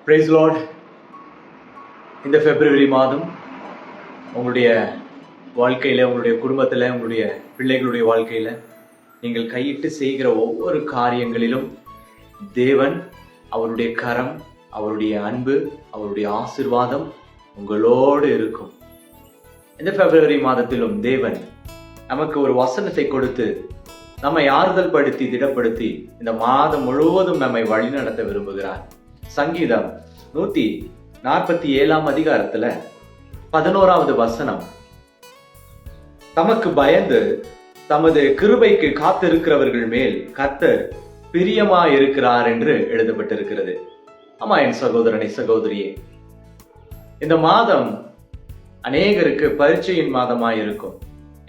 Price Lord. இந்த பிப்ரவரி மாதம் உங்களுடைய வாழ்க்கையில், உங்களுடைய குடும்பத்தில், உங்களுடைய பிள்ளைகளுடைய வாழ்க்கையில் நீங்கள் கையிட்டு செய்கிற ஒவ்வொரு காரியங்களிலும் தேவன், அவருடைய கரம், அவருடைய அன்பு, அவருடைய ஆசீர்வாதம் உங்களோடு இருக்கும். இந்த பிப்ரவரி மாதத்திலும் தேவன் நமக்கு ஒரு வசனத்தை கொடுத்து நம்மை ஆறுதல் படுத்தி திடப்படுத்தி இந்த மாதம் முழுவதும் நம்மை வழிநடத்த விரும்புகிறார். சங்கீதம் 147 அதிகாரத்துல 11வது வசனம், தமக்கு பயந்து தமது கிருபைக்கு காத்திருக்கிறவர்கள் மேல் கர்த்தர் பிரியமாயிருக்கிறார் என்று எழுதப்பட்டிருக்கிறது. ஆமா என் சகோதரனை, சகோதரியே, இந்த மாதம் அநேகருக்கு பரீட்சையின் மாதமாயிருக்கும்.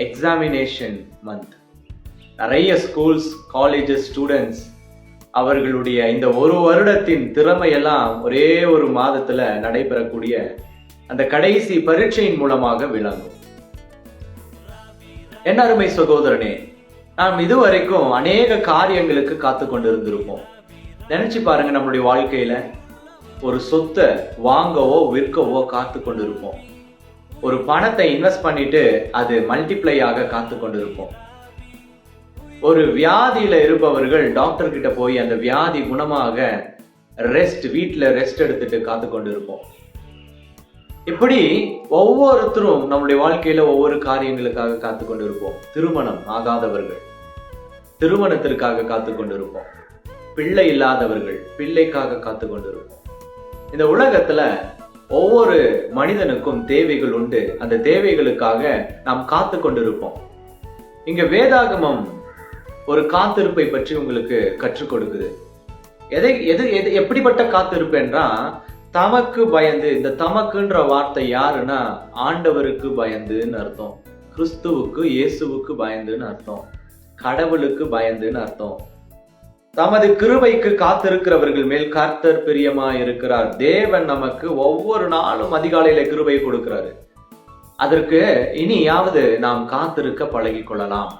Examination month. நிறைய ஸ்கூல்ஸ், காலேஜஸ், ஸ்டூடெண்ட்ஸ் அவர்களுடைய இந்த ஒரு வருடத்தின் திறமையெல்லாம் ஒரே ஒரு மாதத்துல நடைபெறக்கூடிய அந்த கடைசி பரீட்சையின் மூலமாக விளங்கும். என் அருமை சகோதரனே, நாம் இதுவரைக்கும் அநேக காரியங்களுக்கு காத்து கொண்டிருந்திருப்போம். நினைச்சு பாருங்க, நம்மளுடைய வாழ்க்கையில ஒரு சொத்தை வாங்கவோ விற்கவோ காத்து கொண்டிருப்போம். ஒரு பணத்தை இன்வெஸ்ட் பண்ணிட்டு அது மல்டிப்ளை ஆக காத்து கொண்டிருப்போம். ஒரு வியாதியில இருப்பவர்கள் டாக்டர் கிட்ட போய் அந்த வியாதி குணமாக வீட்டுல ரெஸ்ட் எடுத்துட்டு காத்து கொண்டு இருப்போம். இப்படி ஒவ்வொருத்தரும் நம்முடைய வாழ்க்கையில ஒவ்வொரு காரியங்களுக்காக காத்து கொண்டு இருப்போம். திருமணம் ஆகாதவர்கள் திருமணத்திற்காக காத்து கொண்டு இருப்போம். பிள்ளை இல்லாதவர்கள் பிள்ளைக்காக காத்து கொண்டு இருப்போம். இந்த உலகத்துல ஒவ்வொரு மனிதனுக்கும் தேவைகள் உண்டு. அந்த தேவைகளுக்காக நாம் காத்து கொண்டிருப்போம். இங்க வேதாகமம் ஒரு காத்திருப்பை பற்றி உங்களுக்கு கற்றுக் கொடுக்குது. எப்படிப்பட்ட காத்திருப்பு என்றா, தமக்கு பயந்து. இந்த தமக்குன்ற வார்த்தை யாருன்னா ஆண்டவருக்கு பயந்துன்னு அர்த்தம். கிறிஸ்துவுக்கு, இயேசுவுக்கு பயந்துன்னு அர்த்தம். கடவுளுக்கு பயந்துன்னு அர்த்தம். தமது கிருபைக்கு காத்திருக்கிறவர்கள் மேல் கர்த்தர் பிரியமா இருக்கிறார். தேவன் நமக்கு ஒவ்வொரு நாளும் அதிகாலையில கிருபை கொடுக்கிறாரு. அதற்கு இனியாவது நாம் காத்திருக்க பழகி கொள்ளலாம்.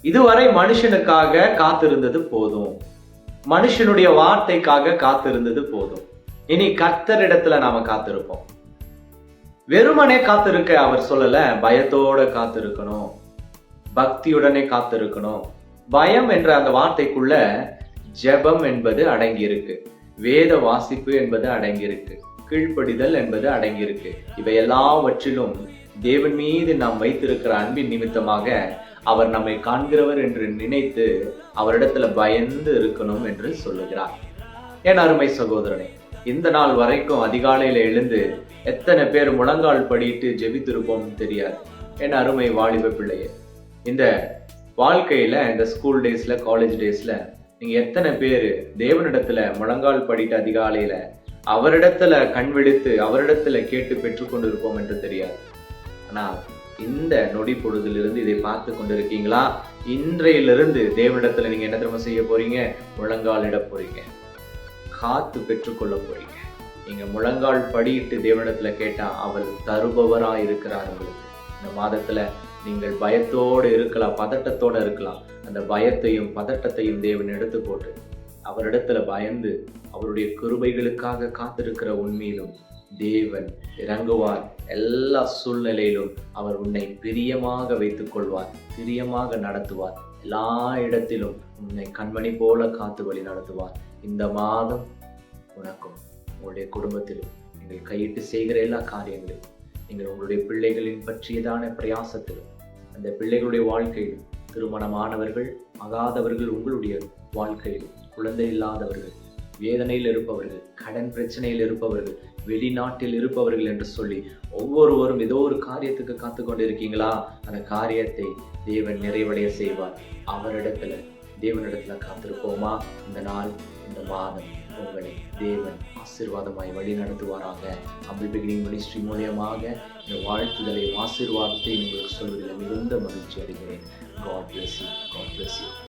இதுவரை மனுஷனுக்காக காத்திருந்தது போதும். மனுஷனுடைய வார்த்தைக்காக காத்திருந்தது போதும். இனி கர்த்தரிடத்துல நாம காத்திருப்போம். வெறுமனே காத்திருக்க அவர் சொல்லல, பயத்தோட காத்திருக்கணும், பக்தியுடனே காத்திருக்கணும். பயம் என்ற அந்த வார்த்தைக்குள்ள ஜெபம் என்பது அடங்கி இருக்கு, வேத வாசிப்பு என்பது அடங்கி இருக்கு, கீழ்ப்படிதல் என்பது அடங்கி இருக்கு. இவை எல்லாவற்றிலும் தேவன் மீது நாம் வைத்திருக்கிற அன்பின் நிமித்தமாக அவர் நம்மை காண்கிறவர் என்று நினைத்து அவரிடத்துல பயந்து இருக்கணும் என்று சொல்லுகிறார். என் அருமை சகோதரனே, இந்த நாள் வரைக்கும் அதிகாலையில எழுந்து எத்தனை பேர் முழங்கால் படிட்டு ஜெபித்திருப்போம் தெரியாது. என் அருமை வாலிப பிள்ளையே, இந்த வாழ்க்கையில, இந்த ஸ்கூல் டேஸ்ல, காலேஜ் டேஸ்ல நீங்க எத்தனை பேர் தேவனிடத்துல முழங்கால் படிட்டு அதிகாலையில அவரிடத்துல கண் விழித்து அவரிடத்துல கேட்டு பெற்றுக்கொண்டு இருப்போம் என்று தெரியாது. ஆனா இந்த நொடி பொழுதிலிருந்து இதை பார்த்து கொண்டிருக்கீங்களா? இன்றையிலிருந்து தேவனிடத்துல நீங்க என்ன தெரியுமா செய்ய போறீங்க? முழங்காலிட போறீங்க, காத்து பெற்றுக்கொள்ள போறீங்க. நீங்க முழங்கால் படியிட்டு தேவனிடத்துல கேட்டா அவர் தருபவரா இருக்கிறார். உங்களுக்கு இந்த மாதத்துல நீங்கள் பயத்தோடு இருக்கலாம், பதட்டத்தோட இருக்கலாம். அந்த பயத்தையும் பதட்டத்தையும் தேவன் எடுத்து போட்டு அவரிடத்துல பயந்து அவருடைய கிருபைகளுக்காக காத்திருக்கிற உண்மையிலும் தேவன் இறங்குவார். எல்லா சூழ்நிலையிலும் அவர் உன்னை பிரியமாக வைத்துக் கொள்வார், பிரியமாக நடத்துவார். எல்லா இடத்திலும் உன்னை கண்மணி போல காத்து வழி நடத்துவார். இந்த மாதம் உனக்கும் உங்களுடைய குடும்பத்திலும் நீங்கள் கையிட்டு செய்கிற எல்லா காரியங்களிலும், நீங்கள் உங்களுடைய பிள்ளைகளின் பற்றியதான பிரயாசத்திலும், அந்த பிள்ளைகளுடைய வாழ்க்கையிலும், திருமணமானவர்கள் ஆகாதவர்கள் உங்களுடைய வாழ்க்கையிலும், குழந்தை இல்லாதவர்கள், வேதனையில் இருப்பவர்கள், கடன் பிரச்சனையில் இருப்பவர்கள், வெளிநாட்டில் இருப்பவர்கள் என்று சொல்லி ஒவ்வொருவரும் ஏதோ ஒரு காரியத்துக்கு காத்து கொண்டு இருக்கீங்களா? அந்த காரியத்தை தேவன் நிறைவடைய செய்வார். தேவனிடத்துல காத்திருப்போமா? இந்த நாள், இந்த மாதம் உங்களை தேவன் ஆசீர்வாதமாய் வழி நடத்துவாராக. ஹம்பிள் பிகினிங் மினிஸ்ட்ரி மூலியமாக இந்த வாழ்த்துதலை, ஆசீர்வாதத்தை உங்களுக்கு சொல்வதில் மிகுந்த மகிழ்ச்சி அடைகிறேன். God bless you. God bless you.